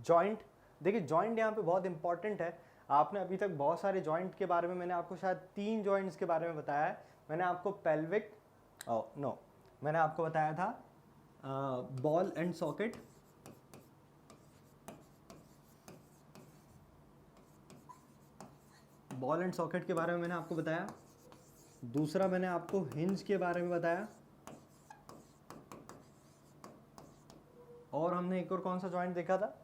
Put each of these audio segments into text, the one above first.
Joint, देखिए joint यहाँ पे बहुत इंपॉर्टेंट है। आपने अभी तक बहुत सारे जॉइंट के बारे में, मैंने आपको शायद 3 जॉइंट्स के बारे में बताया है। मैंने आपको पेल्विक नो मैंने आपको बताया था ball and socket, ball and socket के बारे में मैंने आपको बताया। दूसरा मैंने आपको हिंज के बारे में बताया, और हमने एक और कौन सा जॉइंट देखा था,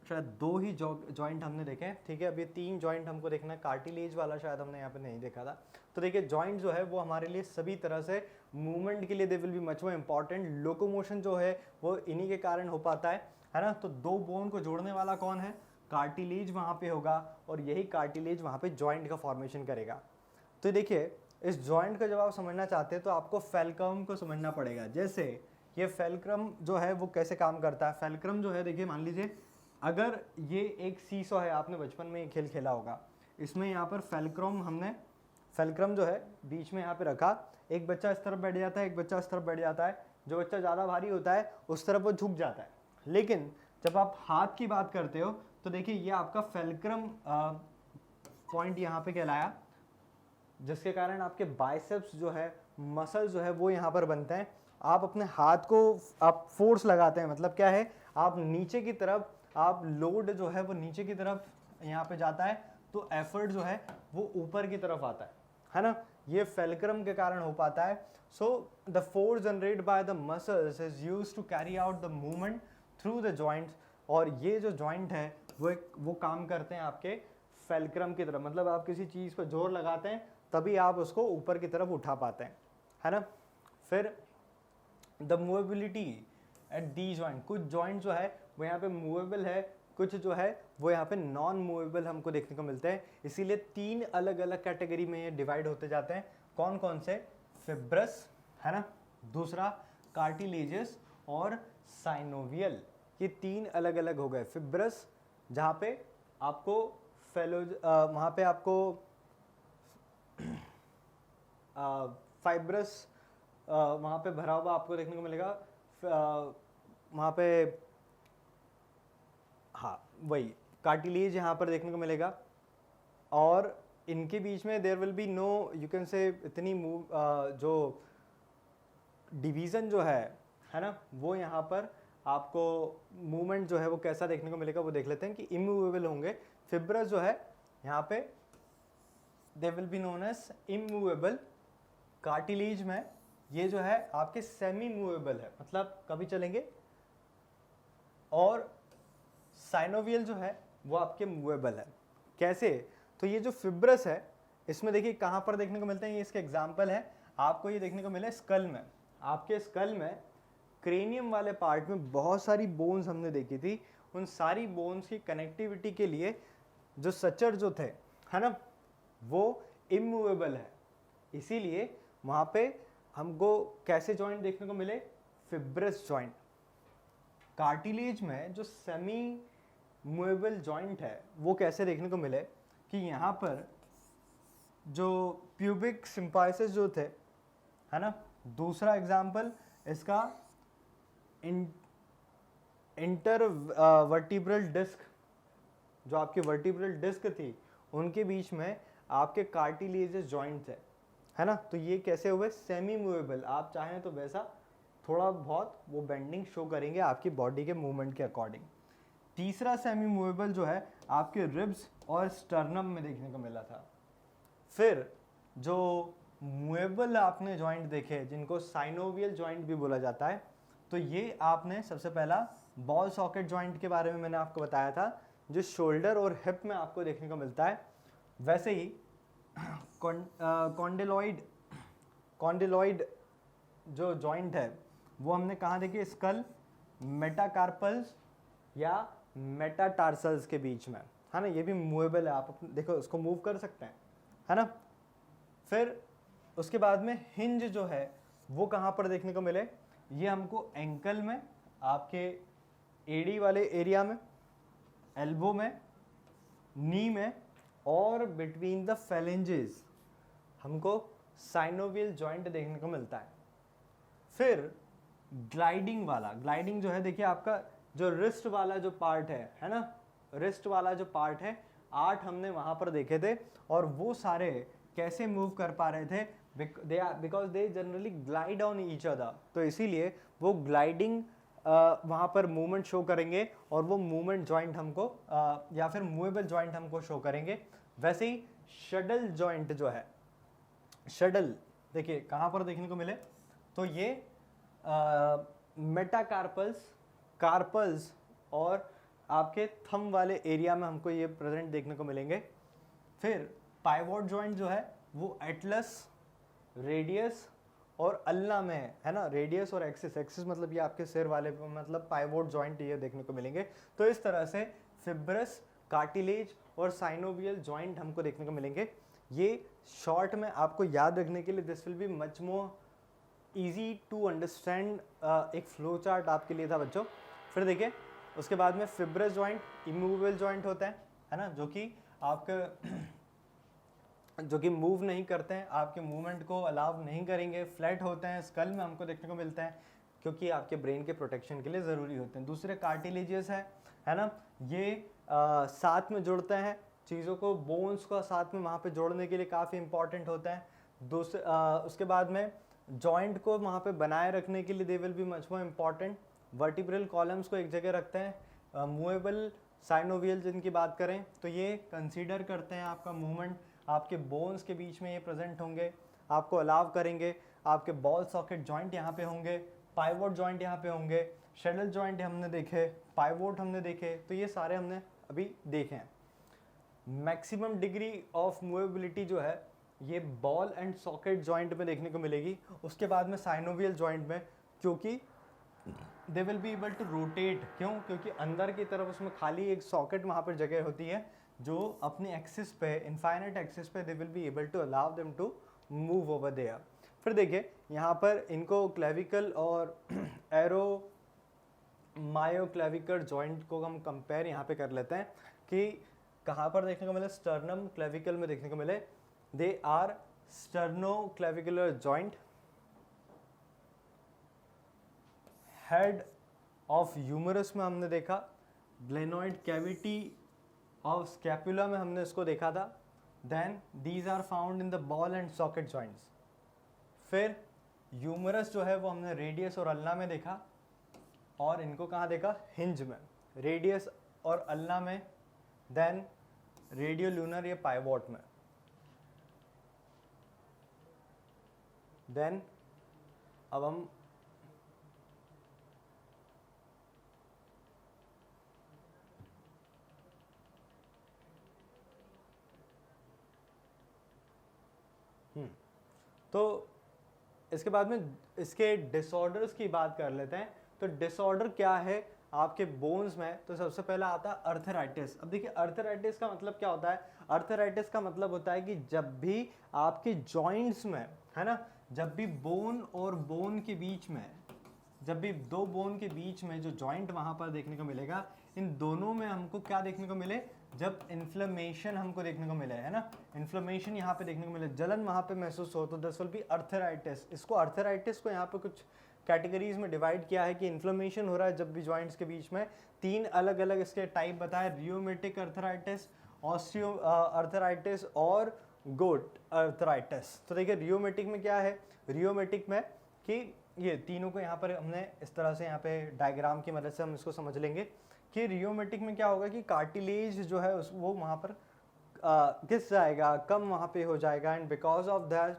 शायद 2 ही जॉइंट हमने देखे हैं, ठीक है। अब ये 3 जॉइंट हमको देखना है। कार्टिलेज वाला शायद हमने यहाँ पे नहीं देखा था। तो देखिए जॉइंट जो है वो हमारे लिए सभी तरह से मूवमेंट के लिए दे will be much more important. Locomotion जो है वो इन्हीं के कारण हो पाता है ना। तो 2 बोन को जोड़ने वाला कौन है, कार्टिलेज वहाँ पे होगा, और यही कार्टिलेज वहाँ पे जॉइंट का फॉर्मेशन करेगा। तो देखिए इस जॉइंट का जब आप समझना चाहते हैं तो आपको फेल्क्रम को समझना पड़ेगा। जैसे ये फेल्क्रम जो है वो कैसे काम करता है। फेल्क्रम जो है देखिए, मान लीजिए अगर ये एक सीसॉ है, आपने बचपन में ये खेल खेला होगा, इसमें यहाँ पर फेल्क्रम जो है बीच में यहाँ पे रखा, एक बच्चा इस तरफ बैठ जाता है, एक बच्चा इस तरफ बैठ जाता है। जो बच्चा ज़्यादा भारी होता है उस तरफ वो झुक जाता है। लेकिन जब आप हाथ की बात करते हो तो देखिए ये आपका फेल्क्रम पॉइंट यहाँ पे कहलाया, जिसके कारण आपके बाइसेप्स जो है, मसल जो है वो यहाँ पर बनते हैं। आप अपने हाथ को आप फोर्स लगाते हैं, मतलब क्या है, आप नीचे की तरफ, आप लोड जो है वो नीचे की तरफ यहाँ पे जाता है, तो एफर्ट जो है वो ऊपर की तरफ आता है ना। ये फेल्क्रम के कारण हो पाता है। So the force generate by the muscles is used to carry out the movement through the joints. और ये जो जॉइंट है वो काम करते हैं आपके फेल्क्रम की तरफ, मतलब आप किसी चीज़ पर जोर लगाते हैं तभी आप उसको ऊपर की तरफ उठा पाते हैं, है ना। फिर the movability at the joint, कुछ जॉइंट जो है वो यहाँ पे मूवेबल है, कुछ जो है वो यहाँ पे नॉन मूवेबल हमको देखने को मिलते हैं। इसीलिए 3 अलग अलग कैटेगरी में ये डिवाइड होते जाते हैं। कौन कौन से, फिब्रस, है ना, दूसरा कार्टिलेजस और साइनोवियल। ये 3 अलग अलग हो गए। फिब्रस जहाँ पे आपको वहाँ पे आपको फाइब्रस वहाँ पे भरा हुआ आपको देखने को मिलेगा, वहाँ पे, हाँ वही कार्टिलेज यहाँ पर देखने को मिलेगा। और इनके बीच में there will be no, you can say, इतनी जो डिवीज़न जो है ना, वो यहाँ पर आपको मूवमेंट जो है वो कैसा देखने को मिलेगा वो देख लेते हैं कि इमूवेबल होंगे। फिब्रस जो है यहाँ पे they will be known as immovable. Cartilage में ये जो है आपके सेमी मूवेबल है, मतलब कभी चलेंगे। और साइनोवियल जो है वो आपके मूवेबल है। कैसे, तो ये जो फिब्रस है इसमें देखिए कहाँ पर देखने को मिलते हैं, ये इसके एग्जाम्पल है। आपको ये देखने को मिले स्कल में, आपके स्कल में क्रेनियम वाले पार्ट में बहुत सारी बोन्स हमने देखी थी। उन सारी बोन्स की कनेक्टिविटी के लिए जो सचर जो थे, है ना, वो इमूवेबल है। इसीलिए वहाँ पे हमको कैसे जॉइंट देखने को मिले, फिब्रस जॉइंट। कार्टिलेज में जो सेमी मूवेबल जॉइंट है वो कैसे देखने को मिले कि यहाँ पर जो प्यूबिक सिम्पाइसिस जो थे, है ना, दूसरा एग्जाम्पल इसका इंटर वर्टिब्रल डिस्क, जो आपकी वर्टिब्रल डिस्क थी उनके बीच में आपके कार्टिलेजेस जॉइंट थे, है ना। तो ये कैसे हुए, सेमी मूवेबल। आप चाहें तो वैसा थोड़ा बहुत वो बेंडिंग शो करेंगे आपकी बॉडी के मूवमेंट के अकॉर्डिंग। तीसरा सेमी मूवेबल जो है आपके रिब्स और स्टर्नम में देखने को मिला था। फिर जो मूवेबल आपने जॉइंट देखे जिनको साइनोवियल जॉइंट भी बोला जाता है, तो ये आपने सबसे पहला बॉल सॉकेट जॉइंट के बारे में मैंने आपको बताया था, जो शोल्डर और हिप में आपको देखने को मिलता है। वैसे ही कॉन्डिलॉइड जो जॉइंट है वो हमने कहाँ देखी, स्कल, मेटाकार्पल्स या मेटाटार्सल्स के बीच में, है ना। ये भी मूवेबल है, आप देखो इसको मूव कर सकते हैं, है ना। फिर उसके बाद में हिंज जो है वो कहाँ पर देखने को मिले, ये हमको एंकल में, आपके एडी वाले एरिया में, एल्बो में, नी में, और बिटवीन द फेलेंजेस हमको साइनोवियल जॉइंट देखने को मिलता है। फिर ग्लाइडिंग वाला, ग्लाइडिंग जो है देखिए आपका जो रिस्ट वाला जो पार्ट है ना, रिस्ट वाला जो पार्ट है 8 हमने वहाँ पर देखे थे, और वो सारे कैसे मूव कर पा रहे थे, because they generally glide on each other, तो इसीलिए वो ग्लाइडिंग वहाँ पर मूवमेंट शो करेंगे, और वो मूवमेंट जॉइंट हमको या फिर मूवेबल जॉइंट हमको शो करेंगे। वैसे ही शटल जॉइंट जो है, शटल देखिए कहाँ पर देखने को मिले, तो ये मेटाकार्पल्स, कार्पल्स और आपके थंब वाले एरिया में हमको ये प्रेजेंट देखने को मिलेंगे। फिर पाइवोट जॉइंट जो है वो एटलस, रेडियस और अल्ना में है ना, रेडियस और एक्सिस, एक्सिस मतलब ये आपके सिर वाले मतलब पाइवोट जॉइंट ये देखने को मिलेंगे। तो इस तरह से फिब्रस, कार्टिलेज और साइनोवियल जॉइंट हमको देखने को मिलेंगे। ये शॉर्ट में आपको याद रखने के लिए this will be much more easy to understand, एक फ्लो चार्ट आपके लिए था बच्चों। फिर देखिए उसके बाद में फिब्रस जॉइंट इमूवेबल जॉइंट होता है ना, जो कि आपके जो कि मूव नहीं करते हैं, आपके मूवमेंट को अलाउ नहीं करेंगे, फ्लैट होते हैं, स्कल में हमको देखने को मिलते हैं, क्योंकि आपके ब्रेन के प्रोटेक्शन के लिए ज़रूरी होते हैं। दूसरे कार्टिलेजियस है ना, ये साथ में जुड़ते हैं चीज़ों को, बोन्स को साथ में वहाँ पे जोड़ने के लिए काफ़ी इंपॉर्टेंट होता है। दूसरे उसके बाद में जॉइंट को वहाँ पे बनाए रखने के लिए दे will be much more important. Vertebral columns को एक जगह रखते हैं। मूवेबल साइनोवियल जिनकी बात करें तो ये कंसीडर करते हैं आपका मूवमेंट, आपके बोन्स के बीच में ये प्रेजेंट होंगे, आपको अलाव करेंगे। आपके बॉल सॉकेट जॉइंट यहाँ पे होंगे, पाइवोट जॉइंट यहाँ पे होंगे, शटल जॉइंट हमने देखे, पाइवोट हमने देखे, तो ये सारे हमने अभी देखे हैं। मैक्सिमम डिग्री ऑफ मूवेबिलिटी जो है ये बॉल एंड सॉकेट जॉइंट में देखने को मिलेगी। उसके बाद में साइनोवियल जॉइंट में, क्योंकि they will be able to rotate, क्यों, क्योंकि अंदर की तरफ उसमें खाली एक सॉकेट वहाँ पर जगह होती है जो अपने एक्सिस पे, इनफाइनाइट एक्सिस पे they will be able to allow them to move over there. फिर देखिए यहाँ पर इनको क्लेविकल और एरो मायो क्लेविकल जॉइंट को हम कंपेयर यहाँ पे कर लेते हैं कि कहाँ पर देखने को मिले, स्टर्नम क्लेविकल में देखने को मिले। They are sterno clavicular joint, head of humerus में हमने देखा, ग्लेनोइड कैविटी ऑफ स्कैपुला में हमने इसको देखा था। Then these are found in the ball and socket joints. फिर ह्यूमरस जो है वो हमने रेडियस और अल्ना में देखा, और इनको कहाँ देखा, हिंज में, रेडियस और अल्ना में, देन रेडियो लूनर या पाइवोट में। देन अब हम तो इसके बाद में इसके डिसऑर्डर्स की बात कर लेते हैं। तो डिसऑर्डर क्या है आपके बोन्स में, तो सबसे पहला आता है अर्थराइटिस। अब देखिए अर्थराइटिस का मतलब क्या होता है, अर्थराइटिस का मतलब होता है कि जब भी आपके जॉइंट्स में है ना, जब भी बोन और बोन के बीच में, जब भी दो बोन के बीच में जो जॉइंट वहाँ पर देखने को मिलेगा, इन दोनों में हमको क्या देखने को मिले, जब इन्फ्लेमेशन हमको देखने को मिले, है ना, इन्फ्लेमेशन यहाँ पे देखने को मिले, जलन वहाँ पे महसूस हो, तो दिस विल बी अर्थराइटिस। इसको अर्थराइटिस को यहाँ पे कुछ कैटेगरीज में डिवाइड किया है कि इन्फ्लेमेशन हो रहा है जब भी जॉइंट्स के बीच में। 3 अलग अलग इसके टाइप बताए, रियोमेटिक अर्थराइटिस, ऑस्टियो अर्थराइटिस और गोट अर्थराइटिस। तो देखिए रियोमेटिक में क्या है, रियोमेटिक में कि ये तीनों को यहाँ पर हमने इस तरह से यहाँ पे डायग्राम की मदद से हम इसको समझ लेंगे कि रियोमेटिक में क्या होगा कि कार्टिलेज जो है उस वो वहाँ पर घिस जाएगा, कम वहाँ पे हो जाएगा, and because of that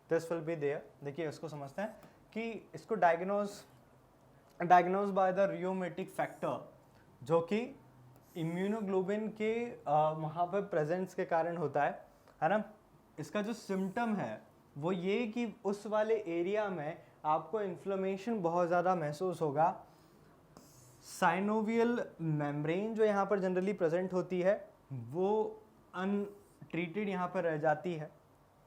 this will be there. देखिए इसको समझते हैं कि इसको diagnose by the rheumatic factor, जो कि इम्यूनोग्लोबिन के वहाँ पर प्रेजेंस के कारण होता है ना। इसका जो सिम्टम है वो ये कि उस वाले एरिया में आपको इन्फ्लेमेशन बहुत ज़्यादा महसूस होगा। साइनोवियल मेम्ब्रेन जो यहाँ पर जनरली प्रेजेंट होती है वो अनट्रीटेड यहाँ पर रह जाती है,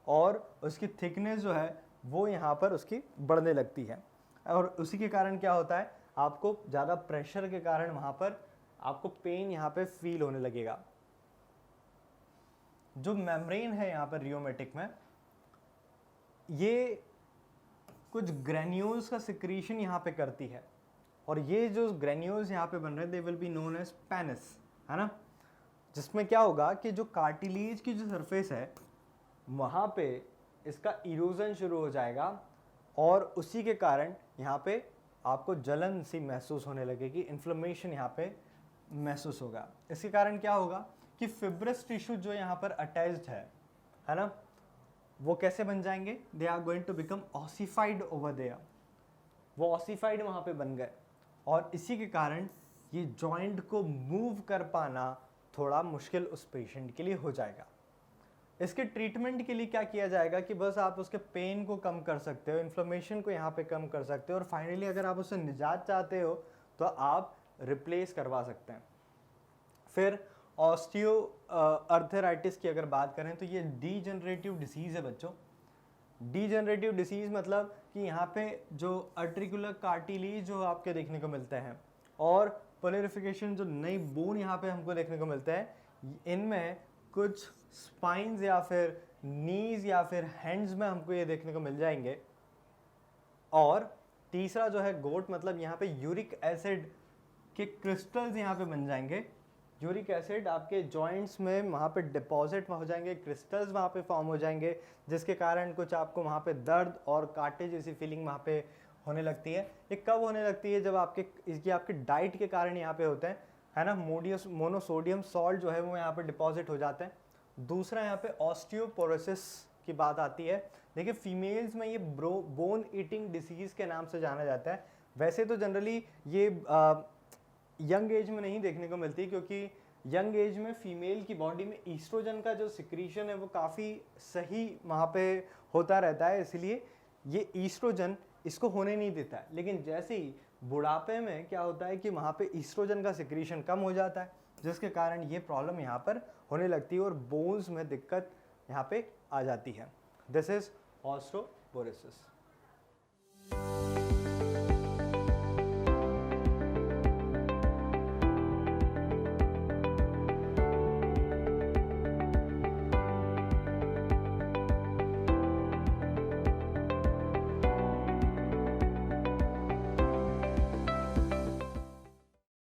और उसकी थिकनेस जो है वो यहाँ पर उसकी बढ़ने लगती है, और उसी के कारण क्या होता है, आपको ज़्यादा प्रेशर के कारण वहाँ पर आपको पेन यहाँ पे फील होने लगेगा। जो मेम्ब्रेन है यहाँ पर रियोमेटिक में, ये कुछ ग्रेन्यूल्स का सिक्रीशन यहाँ पे करती है, और ये जो ग्रेन्यूल्स यहाँ पे बन रहे हैं they will be known as pannus, है ना, जिसमें क्या होगा कि जो कार्टिलेज की जो सरफेस है वहाँ पे इसका इरोजन शुरू हो जाएगा और उसी के कारण यहाँ पे आपको जलन सी महसूस होने लगेगी, इन्फ्लेमेशन यहाँ पे महसूस होगा। इसके कारण क्या होगा कि फिब्रस टिश्यू जो यहाँ पर अटैच्ड है ना, वो कैसे बन जाएंगे, they are going to become ossified over there, वो ऑसिफाइड वहाँ पे बन गए और इसी के कारण ये जॉइंट को मूव कर पाना थोड़ा मुश्किल उस पेशेंट के लिए हो जाएगा। इसके ट्रीटमेंट के लिए क्या किया जाएगा कि बस आप उसके पेन को कम कर सकते हो, इन्फ्लेमेशन को यहाँ पे कम कर सकते हो और फाइनली अगर आप उससे निजात चाहते हो तो आप रिप्लेस करवा सकते हैं। फिर ऑस्टियो आर्थराइटिस की अगर बात करें तो ये डीजनरेटिव डिसीज़ है बच्चों। डीजनरेटिव डिसीज़ मतलब कि यहाँ पे जो आर्टिकुलर कार्टिलेज जो आपके देखने को मिलते हैं और पोलरिफिकेशन जो नई बोन यहाँ पे हमको देखने को मिलते हैं, इनमें कुछ स्पाइन्स या फिर नीज या फिर हैंड्स में हमको ये देखने को मिल जाएंगे। और तीसरा जो है गोट, मतलब यहाँ पे यूरिक एसिड के क्रिस्टल्स यहाँ पे बन जाएंगे। यूरिक एसिड आपके जॉइंट्स में वहाँ पे डिपॉजिट हो जाएंगे, क्रिस्टल्स वहाँ पे फॉर्म हो जाएंगे, जिसके कारण कुछ आपको वहाँ पे दर्द और काटे जैसी फीलिंग वहाँ पे होने लगती है। ये कब होने लगती है, जब आपके डाइट के कारण यहाँ पे होते हैं, है ना, मोनोसोडियम सॉल्ट जो है वो यहाँ पे डिपॉजिट हो जाते हैं। दूसरा यहाँ पे ऑस्टियोपोरोसिस की बात आती है। देखिए फीमेल्स में ये बोन ईटिंग डिसीज़ के नाम से जाना जाता है। वैसे तो जनरली ये यंग एज में नहीं देखने को मिलती, क्योंकि यंग एज में फीमेल की बॉडी में ईस्ट्रोजन का जो सिक्रीशन है वो काफ़ी सही वहाँ पे होता रहता है, इसलिए ये ईस्ट्रोजन इसको होने नहीं देता है। लेकिन जैसे ही बुढ़ापे में क्या होता है कि वहाँ पे ईस्ट्रोजन का सिक्रीशन कम हो जाता है, जिसके कारण ये प्रॉब्लम यहाँ पर होने लगती है और बोन्स में दिक्कत यहाँ पे आ जाती है। This is osteoporosis.